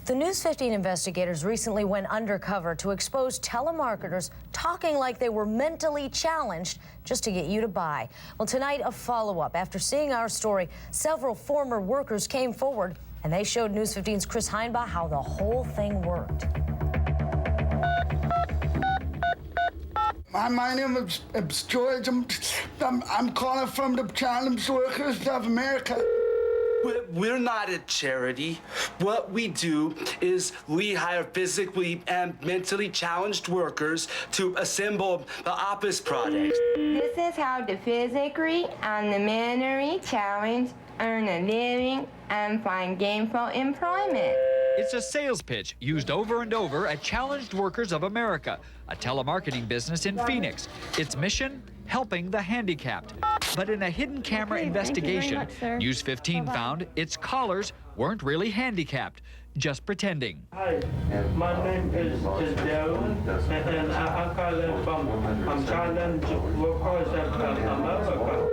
The News 15 investigators recently went undercover to expose telemarketers talking like they were mentally challenged just to get you to buy. Well, tonight, a follow-up. After seeing our story, several former workers came forward and they showed News 15's Chris Heinbaugh how the whole thing worked. My name is George. I'm calling from the Challenged Workers of America. We're not a charity. What we do is we hire physically and mentally challenged workers to assemble the office products. This is how the physically and the mentally challenged earn a living and find gainful employment. It's a sales pitch used over and over at Challenged Workers of America, a telemarketing business in Phoenix. Its mission? Helping the handicapped. But in a hidden camera investigation, News 15 found its callers weren't really handicapped, just pretending. Hi, my name is Darren, and I'm calling from Challenged Workers of America.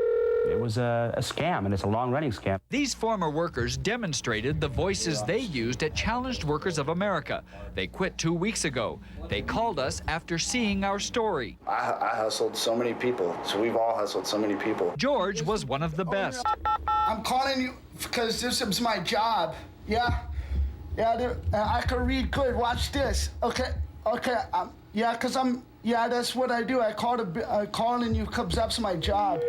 It was a scam, and it's a long-running scam. These former workers demonstrated the voices they used at Challenged Workers of America. They quit 2 weeks ago. They called us after seeing our story. I hustled so many people, so we've all hustled so many people. George was one of the best. I'm calling you because this is my job. Yeah, I can read good. Watch this. Okay. That's what I do. I call in you because that's my job.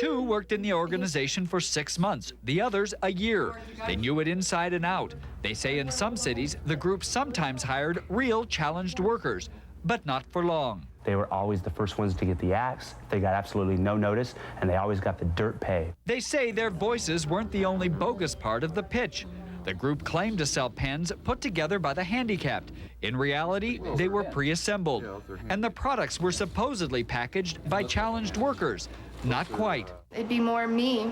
2 worked in the organization for 6 months, the others a year. They knew it inside and out. They say in some cities, the group sometimes hired real challenged workers, but not for long. They were always the first ones to get the axe. They got absolutely no notice, and they always got the dirt pay. They say their voices weren't the only bogus part of the pitch. The group claimed to sell pens put together by the handicapped. In reality, they were pre-assembled, and the products were supposedly packaged by challenged workers. Not quite. It'd be more me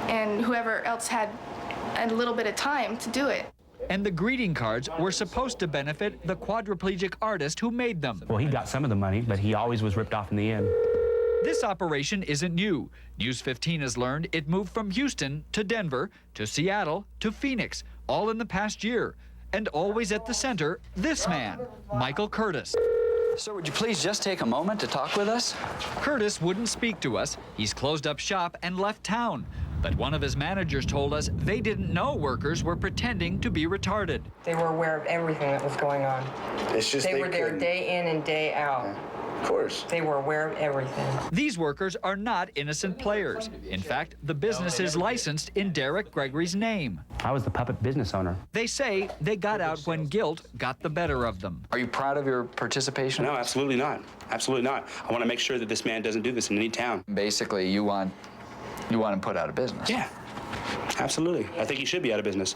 and whoever else had a little bit of time to do it. And the greeting cards were supposed to benefit the quadriplegic artist who made them. Well, he got some of the money, but he always was ripped off in the end. This operation isn't new. News 15 has learned it moved from Houston to Denver to Seattle to Phoenix, all in the past year. And always at the center, this man, Michael Curtis. Sir, would you please just take a moment to talk with us? Curtis wouldn't speak to us. He's closed up shop and left town. But one of his managers told us they didn't know workers were pretending to be retarded. They were aware of everything that was going on. It's just they were there day in and day out. Yeah. Of course. They were aware of everything. These workers are not innocent players. In fact, the business is licensed in Derek Gregory's name. I was the puppet business owner. They say they got out when guilt got the better of them. Are you proud of your participation? No, absolutely not. Absolutely not. I want to make sure that this man doesn't do this in any town. Basically, you want him put out of business. Yeah, absolutely. I think he should be out of business.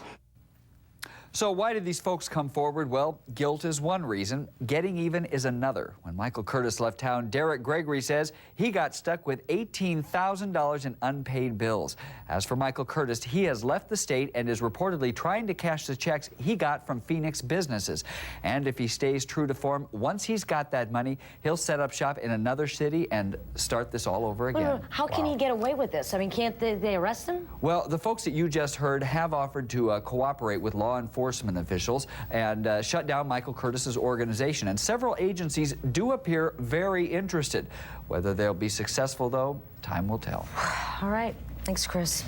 So why did these folks come forward? Well, guilt is one reason. Getting even is another. When Michael Curtis left town, Derek Gregory says he got stuck with $18,000 in unpaid bills. As for Michael Curtis, he has left the state and is reportedly trying to cash the checks he got from Phoenix businesses. And if he stays true to form, once he's got that money, he'll set up shop in another city and start this all over again. How can he get away with this? I mean, can't they arrest him? Well, the folks that you just heard have offered to cooperate with law enforcement officials and shut down Michael Curtis's organization. And several agencies do appear very interested. Whether they'll be successful, though, time will tell. All right. Thanks, Chris.